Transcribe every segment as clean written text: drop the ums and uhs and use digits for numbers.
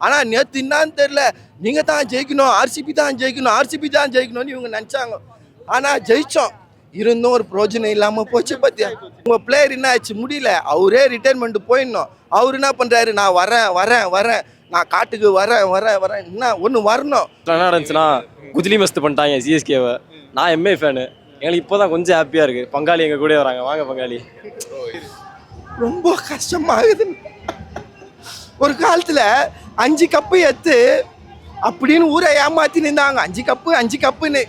ஆனால் நேற்று என்னான்னு தெரில, நீங்கள் தான் ஜெயிக்கணும், ஆர்சிபி தான் ஜெயிக்கணும், ஆர்சிபி தான் ஜெயிக்கணும்னு இவங்க நினச்சாங்க. ஆனால் ஜெயித்தோம். இருந்தும் ஒரு பிரயோஜனம் இல்லாமல் போச்சு. பார்த்தியா உங்கள் பிளேயர் என்ன ஆச்சு, முடியல. அவரே ரிட்டைர்மெண்ட் போயிடணும். அவர் என்ன பண்ணுறாரு, நான் வரேன், நான் காட்டுக்கு வரேன் என்ன ஒன்று வரணும். என்ன நடந்துச்சுன்னா குஜிலி மஸ்து பண்ணிட்டாங்க சிஎஸ்கேவை. நான் எம்ஏ ஃபேனு, எங்களுக்கு இப்போ தான் கொஞ்சம் ஹாப்பியாக இருக்குது. பங்காளி எங்கள் கூட வராங்க, வாங்க பங்காளி. ரொம்ப கஷ்டமாகுது. ஒரு காலத்தில் 5 கப்பு எடுத்து அப்படின்னு ஊரை ஏமாற்றி நின்றாங்க. 5 கப்புன்னு.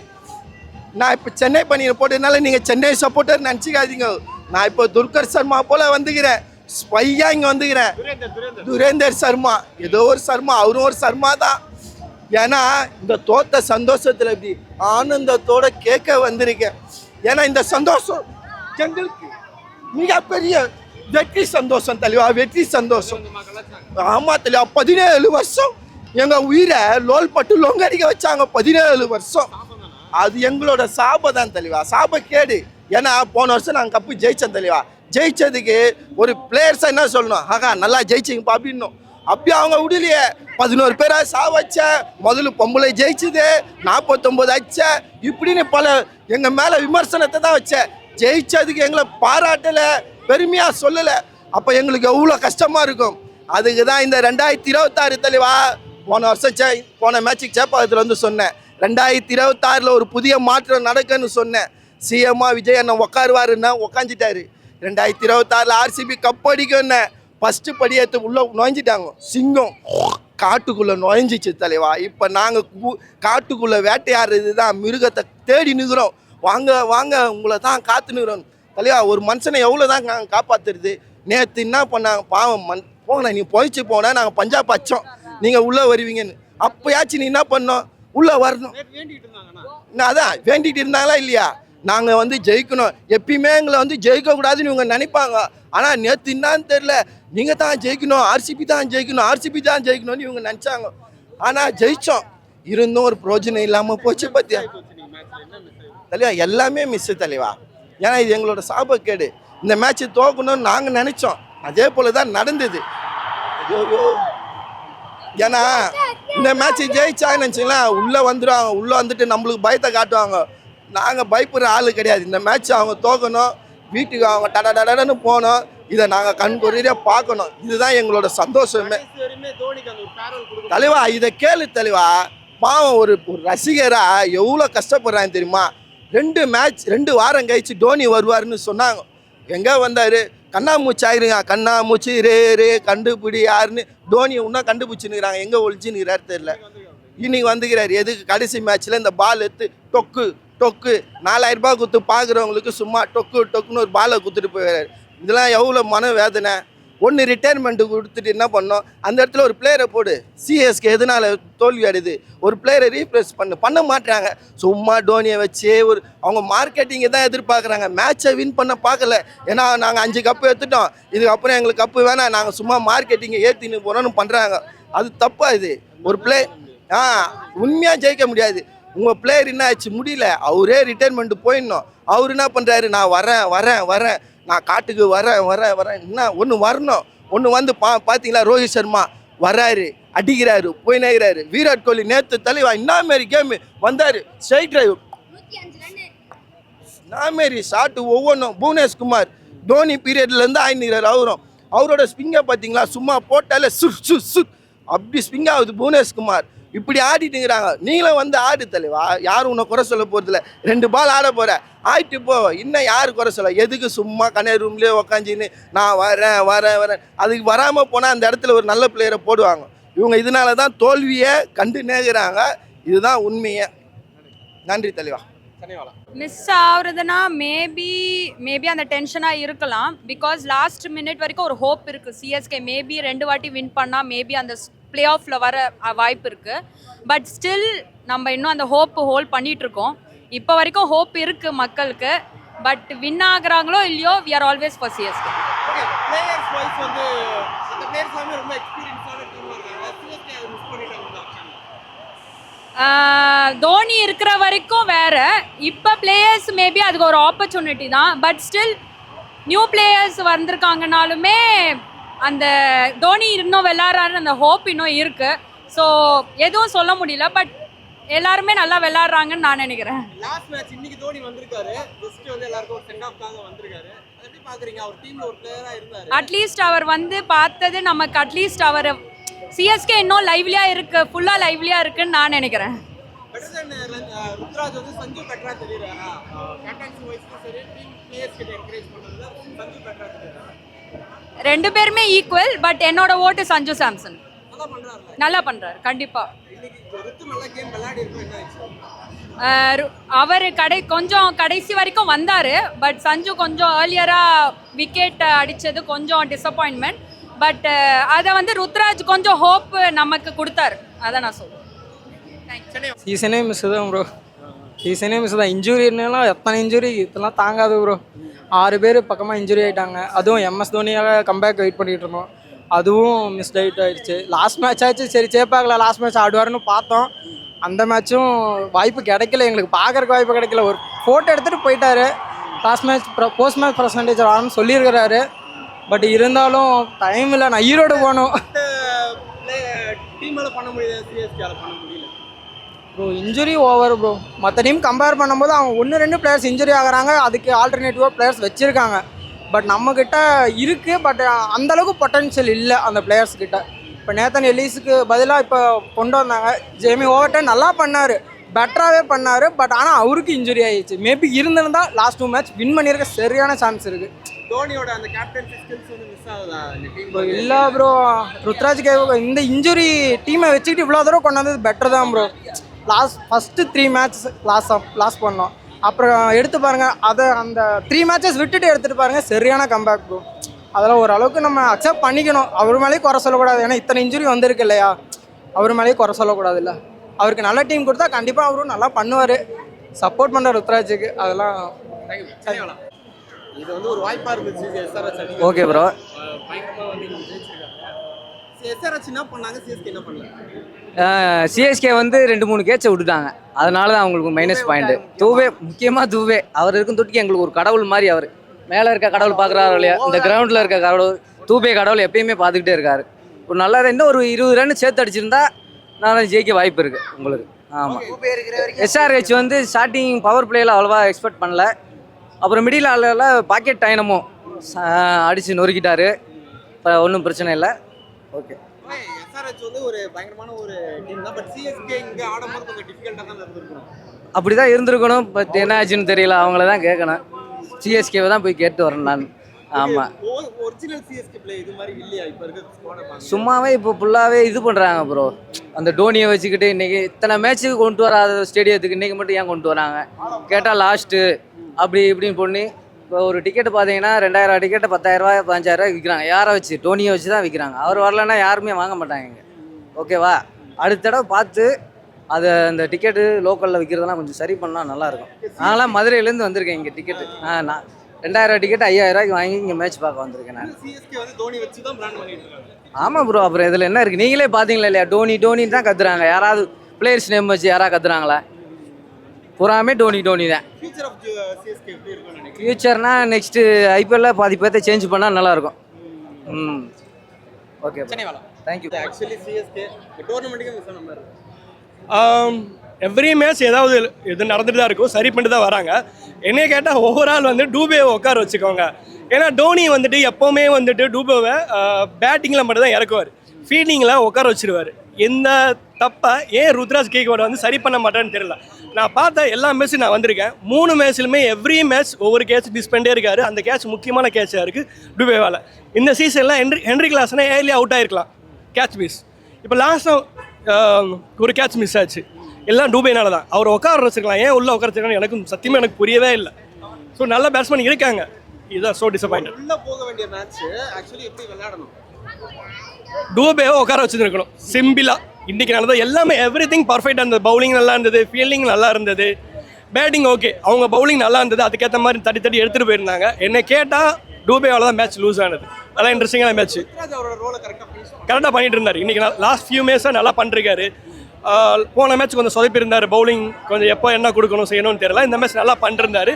நான் இப்போ சென்னை பண்ணியை போட்டதுனால நீங்கள் சென்னை சப்போர்ட்டர் நினச்சிக்காதீங்க. நான் இப்போ துர்கர் சர்மா போல் வந்துக்கிறேன், ஸ்பையாக இங்கே வந்துக்கிறேன். துரேந்தர் சர்மா, ஏதோ ஒரு சர்மா, அவரும் ஒரு சர்மா தான். ஏன்னா இந்த தோத்த சந்தோஷத்தில் இப்படி ஆனந்தத்தோட கேட்க வந்திருக்கேன். ஏன்னா இந்த சந்தோஷம் எங்களுக்கு மிகப்பெரிய வெற்றி சந்தோஷம் தலைவா, வெற்றி சந்தோஷம். ஆமாம் தலைவா, 17 வருஷம் எங்கள் உயிரை லோல் பட்டு லொங்கடிக்க வச்சாங்க. 17 வருஷம். அது எங்களோட சாபம் தான் தலைவா, சாப கேடு. ஏன்னா போன வருஷம் நாங்கள் கப்பு ஜெயித்தோம் தலைவா. ஜெயிச்சதுக்கு ஒரு பிளேயர்ஸாக என்ன சொல்லணும், ஆகா நல்லா ஜெயிச்சிங்கப்பா அப்படின்னும். அப்பயே அவங்க விடலையே. 11 பேரா வச்ச, முதல்ல பொம்பளை ஜெயிச்சுது, 49 அச்ச, இப்படின்னு பல எங்கள் மேலே விமர்சனத்தை தான் வச்ச. ஜெயிச்சதுக்கு எங்களை பாராட்டலை, பெருமையாக சொல்லலை. அப்போ எங்களுக்கு எவ்வளோ கஷ்டமாக இருக்கும். அதுக்கு தான் இந்த 2026 தலைவா, போன மேட்சுக்கு சேப்பாக்கத்தில் வந்து சொன்னேன், 2026 ஒரு புதிய மாற்றம் நடக்குன்னு சொன்னேன். சிஎம்மா விஜய் அண்ணன் உட்காருவாருன்னா உட்காந்துட்டாரு. 2026 ஆர்சிபி கப் அடிக்கும்னு ஃபஸ்ட்டு படியேற்று உள்ளே நுழைஞ்சிட்டாங்க. சிங்கம் காட்டுக்குள்ளே நுழைஞ்சிச்சு தலைவா. இப்போ நாங்கள் காட்டுக்குள்ளே வேட்டையாடுறது தான், மிருகத்தை தேடி நிற்கிறோம். வாங்க உங்களை தான் காத்துனுக்குறோம் தலைவா. ஒரு மனுஷனை எவ்வளோ தான் நாங்கள் காப்பாற்றுறது. நேற்று என்ன பண்ணாங்க பாவம், போங்கண்ணா நீ போயிச்சு போனால் நாங்கள் பஞ்சாப் அச்சோம், நீங்கள் உள்ளே வருவீங்கன்னு. அப்போயாச்சும் நீ என்ன பண்ணோம், உள்ளே வரணும். அதான் வேண்டிகிட்டு இருந்தாங்களா இல்லையா? நாங்கள் வந்து ஜெயிக்கணும், எப்பயுமே எங்களை வந்து ஜெயிக்கக்கூடாதுன்னு இவங்க நினைப்பாங்க. ஆனால் நேற்று என்னான்னு தெரில, நீங்கள் தான் ஜெயிக்கணும், ஆர்சிபி தான் ஜெயிக்கணும்னு இவங்க நினச்சாங்க. ஆனால் ஜெயித்தோம். இருந்தும் ஒரு பிரயோஜனம் இல்லாமல் போச்சு. பார்த்தியா தலைவா, எல்லாமே மிஸ்ஸு தலைவா. ஏன்னா இது எங்களோட சாபக்கேடு. இந்த மேட்ச்சு தோக்கணும்னு நாங்கள் நினச்சோம், அதே போல் தான் நடந்தது. ஏன்னா இந்த மேட்ச்சு ஜெயிச்சாங்கன்னு நினச்சிங்களேன், உள்ளே வந்துடுவாங்க. உள்ளே வந்துட்டு நம்மளுக்கு பயத்தை காட்டுவாங்க. நாங்கள் பயப்படுற ஆள் கிடையாது. இந்த மேட்ச் அவங்க தோக்கணும், வீட்டுக்கு அவங்க டடன்னு போகணும். இதை நாங்கள் கண்கொறியாக பார்க்கணும். இதுதான் எங்களோட சந்தோஷமே தலைவா. இதை கேளு தலைவா, பாவம் ஒரு ரசிகராக எவ்வளோ கஷ்டப்படுறாங்க தெரியுமா? 2 வாரம் கழிச்சு டோனி வருவாருன்னு சொன்னாங்க. எங்கே வந்தார், கண்ணாமூச்சி ஆயிருங்க, கண்ணாமூச்சி ரே கண்டுபிடி யாருன்னு டோனியை இன்னும் கண்டுபிடிச்சின்னுக்கிறாங்க. எங்கே ஒழிச்சுன்னுக்கிறாரு தெரியல. இன்னைக்கு வந்துக்கிறாரு. எதுக்கு, கடைசி மேட்ச்சில் இந்த பால் எடுத்து டொக்கு 4000 ரூபாய் கொடுத்து பார்க்குறவங்களுக்கு சும்மா டொக்குன்னு ஒரு பாலை கொடுத்துட்டு போயிடுறாரு. இதெல்லாம் எவ்வளோ மன வேதனை. ஒன்று ரிட்டையர்மெண்ட்டு கொடுத்துட்டு என்ன பண்ணோம், அந்த இடத்துல ஒரு பிளேயரை போடு. சிஎஸ்கே எதனால் தோல்வி அடையுது, ஒரு பிளேயரை ரீப்ளேஸ் பண்ண மாட்டாங்க. சும்மா டோனியை வச்சு அவங்க மார்க்கெட்டிங்கை தான் எதிர்பார்க்குறாங்க, மேட்சை வின் பண்ண பார்க்கல. ஏன்னா நாங்கள் 5 கப்பு எடுத்துட்டோம், இதுக்கப்புறம் எங்களுக்கு கப்பு வேணாம், நாங்கள் சும்மா மார்க்கெட்டிங்கை ஏற்றின்னு போகிறோன்னு பண்ணுறாங்க. அது தப்பா? இது ஒரு உண்மையாக ஜெயிக்க முடியாது. உங்கள் பிளேயர் என்ன ஆச்சு, முடியல. அவரே ரிட்டைர்மெண்ட் போயிடணும். அவர் என்ன பண்ணுறாரு, நான் வரேன், நான் காட்டுக்கு வரேன் என்ன ஒன்று வரணும். ஒன்று வந்து பார்த்தீங்களா, ரோஹித் சர்மா வராரு, அடிக்கிறாரு, போயினேகிறாரு. விராட் கோலி நேற்று தலைவா இன்னாமாரி கேமு வந்தார், ஸ்ட்ரைட் டிரைவ் இன்னாமாரி ஷாட்டு ஒவ்வொன்றும். புவனேஷ்குமார் தோனி பீரியட்லேருந்து ஆயினுக்கிறார். அவரோட ஸ்பிங்கை பார்த்தீங்களா, சும்மா போட்டாலே சுட் அப்படி ஸ்பிங் ஆகுது புவனேஷ்குமார். இப்படி ஆடிட்டுங்கிறாங்க. நீங்களும் வந்து ஆடு தலைவா, யாரும் உன்னை குறை சொல்ல போகிறதில்ல. 2 பால் ஆட போகிற, ஆயிட்டு போ. இன்னும் யார் குறை சொல்ல? எதுக்கு சும்மா கண்ணே ரூம்லேயே உக்காஞ்சின்னு நான் வரேன். அதுக்கு வராமல் போனால் அந்த இடத்துல ஒரு நல்ல பிளேயரை போடுவாங்க. இவங்க இதனால தான் தோல்வியை கண்டு நேர்கிறாங்க. இதுதான் உண்மையே. நன்றி தலைவா. மிஸ் ஆகுறதுனா மேபி அந்த டென்ஷனாக இருக்கலாம். பிகாஸ் லாஸ்ட் மினிட் வரைக்கும் ஒரு ஹோப் இருக்குது. சிஎஸ்கே மேபி 2 வாட்டி வின் பண்ணால் மேபி அந்த பிளே ஆஃபில் வர வாய்ப்பு இருக்குது. பட் ஸ்டில் நம்ம இன்னும் அந்த ஹோப்பு ஹோல்ட் பண்ணிகிட்ருக்கோம். இப்போ வரைக்கும் ஹோப் இருக்குது மக்களுக்கு. பட் வின் ஆகுறாங்களோ இல்லையோ, we are always for CSK. Dhoni இருக்கிற வரைக்கும் வேற. இப்போ பிளேயர்ஸ் மேபி அதுக்கு ஒரு ஆப்பர்ச்சுனிட்டி தான். பட் ஸ்டில் நியூ பிளேயர்ஸ் வந்திருக்காங்கனாலுமே அந்த தோனி இன்னும் விளையாடுறாரு அந்த ஹோப் இன்னும் இருக்கு. ஸோ எதுவும் சொல்ல முடியல, பட் எல்லாருமே நல்லா விளையாடுறாங்கன்னு நான் நினைக்கிறேன். லாஸ்ட் மேட்ச் இன்னைக்கு தோனி வந்திருக்காரு, ஜஸ்ட் வந்து எல்லாருக்கும் ஒரு சென்ட் ஆஃப்காக வந்திருக்காரு. அது எப்படி பாக்குறீங்க? அவர் டீம்ல ஒரு பிளேயரா இருந்தாரு. அட்லீஸ்ட் அவர் வந்து பார்த்தது நமக்கு அட்லீஸ்ட் அவர் சிஎஸ்கே இன்னும் லைவ்லியா இருக்கு, ஃபுல்லா லைவ்லியா இருக்குன்னு நான் நினைக்கிறேன். பெட்டர் தென் ருத்ராஜ் வந்து சஞ்சு பெட்டரா தெரியுறாரா? கேப்டன்சி வைஸ்க்கு சரி, டீம் பிளேயர்ஸ் கிட்ட என்கரேஜ் பண்றதுல சஞ்சு பெட்டரா தெரியுறாரா? ரெண்டு பேருமே ஈக்குவல், பட் என்னோட ஓட்டு சஞ்சு சாம்சன். நல்லா பண்றாருல. நல்லா பண்றாரு கண்டிப்பா. இன்னைக்கு ருத்து நல்ல கேம் விளையாடி இருக்கு. என்ன ஆச்சு? அவர் கொஞ்சம் கடைசி வரைக்கும் வந்தாரு, பட் சஞ்சு கொஞ்சம் ஏர்லியரா விக்கெட் அடிச்சது கொஞ்சம் டிசப்பாயின்மெண்ட். பட் அதை வந்து ருத்ராஜ் கொஞ்சம் ஹோப் நமக்கு கொடுத்தாரு, அதை நான் சொல்லுவேன். சீசனே மிஸ் தான் ப்ரோ, சீசனே மிஸ் தான். இன்ஜுரினாலும் எத்தனை இன்ஜுரி இதெல்லாம் தாங்காது ப்ரோ. 6 பேர் பக்கமாக இன்ஜுரி ஆகிட்டாங்க. அதுவும் எம்எஸ் தோனியாக கம்பேக் வெயிட் பண்ணிகிட்டு இருந்தோம், அதுவும் மிஸ் ஆகிடுச்சு. லாஸ்ட் மேட்ச் ஆச்சு, சரி சேப்பாக்கல லாஸ்ட் மேட்ச் ஆடுவார்னு பார்த்தோம். அந்த மேட்சும் வாய்ப்பு கிடைக்கல, எங்களுக்கு பார்க்குறக்கு வாய்ப்பு கிடைக்கல. ஒரு ஃபோட்டோ எடுத்துகிட்டு போயிட்டாரு. Last match post match percentage வரணும்னு சொல்லியிருக்கிறாரு, பட் இருந்தாலும் டைம் இல்லை. நான் ஈரோடு போகணும். டீமால பண்ண முடியல, சிஎஸ்கேல பண்ண முடியல ப்ரோ. Injury over bro. மற்ற டீம் கம்பேர் பண்ணும்போது அவங்க 1-2 பிளேயர்ஸ் இன்ஜுரி ஆகுறாங்க, அதுக்கு ஆல்டர்னேட்டிவாக பிளேயர்ஸ் வச்சுருக்காங்க. பட் நம்மக்கிட்ட இருக்குது, பட் அந்தளவுக்கு பொட்டன்ஷியல் இல்லை அந்த பிளேயர்ஸ்கிட்ட. இப்போ நேத்தன் எலிஸுக்கு பதிலாக இப்போ கொண்டு வந்தாங்க. ஜேமி ஓவர்டன் நல்லா பண்ணார், பெட்டராகவே பண்ணார். பட் ஆனால் அவருக்கு இன்ஜுரி ஆகிடுச்சு. மேபி இருந்திருந்தால் லாஸ்ட் 2 மேட்ச் வின் பண்ணியிருக்க சரியான சான்ஸ் இருக்குது. தோனியோட அந்த கேப்டன்சி ஸ்கில்ஸ் வந்து மிஸ் ஆகுதா இந்த டீம்? ப்ரோ இல்லை ப்ரோ, ருத்ராஜ் இந்த இன்ஜுரி டீமை வச்சுக்கிட்டு இவ்வளோ தூரம் கொண்டு வந்தது பெட்டர் தான் ப்ரோ. ஃபஸ்ட்டு 3 மேட்ச் லாஸ் பண்ணோம். அப்புறம் எடுத்து பாருங்கள், அதை அந்த 3 மேட்சஸ் விட்டுட்டு எடுத்துகிட்டு பாருங்கள், சரியான கம்பேக் ப்ரோ. அதெல்லாம் ஓரளவுக்கு நம்ம அக்செப்ட் பண்ணிக்கணும். அவர் மேலேயும் குறை சொல்லக்கூடாது, ஏன்னா இத்தனை இன்ஜுரி வந்திருக்கு இல்லையா, அவர் மேலேயும் குறை சொல்லக்கூடாது இல்லை. அவருக்கு நல்ல டீம் கொடுத்தா கண்டிப்பாக அவரும் நல்லா பண்ணுவார். சப்போர்ட் பண்ணுற ருத்ராஜுக்கு அதெல்லாம். இது வந்து ஒரு வாய்ப்பாக இருந்துச்சு எஸ்ஆர்எச். Okay bro. பயங்கரமாக வந்து ஜெயிச்சிருக்காங்க. எஸ்ஆர்எச் என்ன பண்ணாங்க, சிஎஸ்கே என்ன பண்ணல? சிஎஸ்கே வந்து 2-3 கேட்சை விட்டுட்டாங்க, அதனால தான் அவங்களுக்கு மைனஸ் பாயிண்ட். முக்கியமாக தூவே அவர் இருக்கும் தொட்டிக்கு எங்களுக்கு ஒரு கடவுள் மாதிரி. அவர் மேலே இருக்க கடவுள் பார்க்குறாரு இல்லையா, இந்த கிரவுண்டில் இருக்க கடவுள் தூபே கடவுள் எப்பயுமே பார்த்துக்கிட்டே இருக்காரு. ஒரு நல்லா இன்னும் ஒரு 20 ரன் சேர்த்து அடிச்சிருந்தா நான் ஜெயிக்க வாய்ப்பு இருக்குது உங்களுக்கு. ஆமாம். எஸ்ஆர்ஹெச் வந்து ஸ்டார்டிங் பவர் பிளேயில் அவ்வளோவா எக்ஸ்பெக்ட் பண்ணல. அப்புறம் மிடில் ஆளில் பாக்கெட் டைனமும் அடித்து நொறுக்கிட்டாரு. இப்போ ஒன்றும் பிரச்சனை இல்லை. ஓகே. எஸ்ஆர்எச் வந்து ஒரு பயங்கரமான ஒரு டீம் தான், பட் சிஎஸ்கே இங்கே ஆடும்போது கொஞ்சம் டிஃபிகல்ட்டாக தான் இருந்திருக்கணும். அப்படி தான் இருந்திருக்கணும், பட் என்ன ஆச்சுன்னு தெரியல. அவங்கள தான் கேட்கணும், சிஎஸ்கேவை தான் போய் கேட்டு வரேன் நான். ஆமாம். ஒரிஜினல் சிஎஸ்கே பிளே இது மாதிரி இல்லையா இப்போ இருக்க? சும்மாவே இப்போ ஃபுல்லாகவே இது பண்ணுறாங்க ப்ரோ. அந்த டோனியை வச்சுக்கிட்டு இன்றைக்கி இத்தனை மேட்ச்சுக்கு கொண்டு வராத ஸ்டேடியத்துக்கு இன்றைக்கி மட்டும் ஏன் கொண்டு வராங்க கேட்டால் லாஸ்ட்டு அப்படி இப்படின்னு பண்ணி. இப்போ ஒரு டிக்கெட்டு பார்த்தீங்கன்னா 2000 டிக்கெட்டு 10,000 15,000 விற்கிறாங்க. யாரை வச்சு? டோனியை வச்சு தான் விற்கிறாங்க. அவர் வரலன்னா யாருமே வாங்க மாட்டாங்க இங்கே. ஓகேவா? அடுத்த தடவை பார்த்து அதை அந்த டிக்கெட்டு லோக்கலில் விற்கிறதெல்லாம் கொஞ்சம் சரி பண்ணால் நல்லாயிருக்கும். நான்லாம் மதுரையிலேருந்து வந்திருக்கேன் இங்கே டிக்கெட்டு. நான் 2000 டிக்கெட் 5000 வாங்கி இங்கே மேட்ச் பார்க்க வந்திருக்கேன் நான். சிஎஸ்கே வந்து தோனி வச்சு தான் பிராண்ட் பண்ணிட்டு இருக்காங்க. ஆமாம் ப்ரோ. அப்புறம் இதில் என்ன இருக்குது? நீங்களே பார்த்தீங்களா இல்லையா, டோனி தான் கத்துறாங்க. யாராவது பிளேயர்ஸ் நேம் வச்சு யாராவது கத்துறாங்களா? பூராமே டோனி தான். ஃபியூச்சர் ஆஃப் சிஎஸ்கே எப்படி இருக்கும்னு நினைக்கிறேன்? ஃபியூச்சர்னா நெக்ஸ்ட்டு ஐபிஎல்ல பாதி பேர்த்தை சேஞ்ச் பண்ணால் நல்லாயிருக்கும். Okay, thank you. ஆக்சுவலி சிஎஸ்கே டோர்னமெண்ட்டுக்கு மிஸ் ஆன மாதிரி இருக்கு. எவ்ரி மேட்ச் ஏதாவது இது நடந்துட்டு தான் இருக்கும், சரி பண்ணிட்டு தான் வராங்க. என்னைய கேட்டால் ஓவரால் வந்து டூபேவை உட்கார வச்சுக்கோங்க. ஏன்னா டோனி வந்துட்டு எப்போவுமே வந்துட்டு டூபேவை பேட்டிங்கில் மட்டும் தான் இறக்குவார், ஃபீல்டிங்கில் உட்கார வச்சுருவார். எந்த தப்பை ஏன் ருத்ராஜ் கேக்வாட் வந்து சரி பண்ண மாட்டேன்னு தெரியல. நான் பார்த்த எல்லா மேட்ச்சும் நான் வந்திருக்கேன். 3 மேட்ச்லுமே எவ்ரி மேட்ச் ஒவ்வொரு கேட்ச் மிஸ் பண்ணிட்டே இருக்காரு. அந்த கேட்ச் முக்கியமான கேட்சாக இருக்குது டூபேவால். இந்த சீசனில் ஹென்ரி கிளாஸ்னா ஏர்லி அவுட் ஆகிருக்கலாம் கேட்ச் மிஸ். இப்போ லாஸ்ட்டாக ஒரு கேட்ச் மிஸ் ஆச்சு, எல்லாம் டூபேனால தான். அவர் உட்கார வச்சுருக்கலாம், ஏன் உள்ளே உட்கார வச்சுருக்காங்க எனக்கு சத்தியமாக எனக்கு புரியவே இல்லை. ஸோ நல்ல பேட்ஸ்மேன் இருக்காங்க, இதுதான் ஸோ டிசப்பாயிண்ட். உள்ளே போக வேண்டிய மேட்ச் ஆக்சுவலி எப்படி விளையாடணும்? டூபேவை உட்கார வச்சுருக்கணும் சிம்பிளாக. இன்றைக்கி நல்லது எல்லாமே எவ்ரி திங் பர்ஃபெக்டாக இருந்தது. பவுலிங் நல்லா இருந்தது, ஃபீல்டிங் நல்லா இருந்தது, பேட்டிங் ஓகே. அவங்க பவுலிங் நல்லா இருந்தது, அதுக்கேற்ற மாதிரி தட்டி எடுத்துகிட்டு போயிருந்தாங்க. என்னை கேட்டால் டூபேவால் தான் மேட்ச் லூஸ் ஆனது. நல்லா இன்ட்ரெஸ்டிங்கான மேட்ச். அவரோட ரோலை கரெக்டாக பண்ணிட்டு இருந்தார். இன்றைக்கி லாஸ்ட் ஃபியூ மேட்சாக நல்லா பண்ணிருக்காரு. போன மேட்ச் கொஞ்சம் சொதப்பிருந்தார், பவுலிங் கொஞ்சம் எப்போ என்ன கொடுக்கணும் செய்யணும்னு தெரியல. இந்த மேட்ச் நல்லா பண்ணிருந்தார்.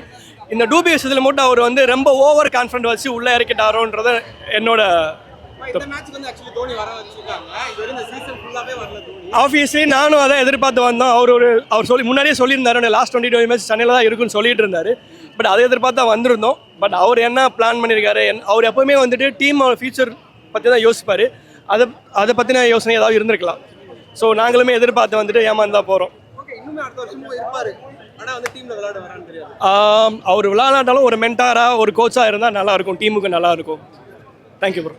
இந்த டூபே விஷயத்தில் மட்டும் அவர் வந்து ரொம்ப ஓவர் கான்ஃபிடன்ட் வச்சு உள்ளே இறக்கிட்டாரோன்றத என்னோட இந்த மேட்ச்க்கு வந்து ஆக்சுவலி தோனி வர வச்சிருக்காங்க. இது வரை இந்த சீசன் ஃபுல்லாவே வரல தோனி. ஆப்வியஸ்லி நானும் அதான் எதிர்பார்த்து வந்தோம். அவர் சொல்லி முன்னாடியே சொல்லியிருந்தாரு லாஸ்ட் 20 மேட்ச் சென்னையில் தான் இருக்குன்னு சொல்லிட்டு இருந்தாரு. பட் அதை எதிர்பார்த்தா வந்திருந்தோம். பட் அவர் என்ன பிளான் பண்ணியிருக்காரு, அவர் எப்பவுமே வந்துட்டு டீமோட ஃபியூச்சர் பற்றி தான் யோசிப்பார். அதை பற்றின யோசனை ஏதாவது இருந்திருக்கலாம். ஸோ நாங்களுமே எதிர்பார்த்து வந்துட்டு ஏமாந்து தான் போகிறோம். ஓகே, இன்னுமே அடுத்த வருஷமும் இருப்பாரு. ஆனா வந்து டீம்ல விளையாட வரான்னு தெரியாது. அவர் விளையாடாட்டாலும் ஒரு மென்டாராக ஒரு கோச்சாக இருந்தால் நல்லாயிருக்கும், டீமுக்கு நல்லாயிருக்கும். Thank you bro.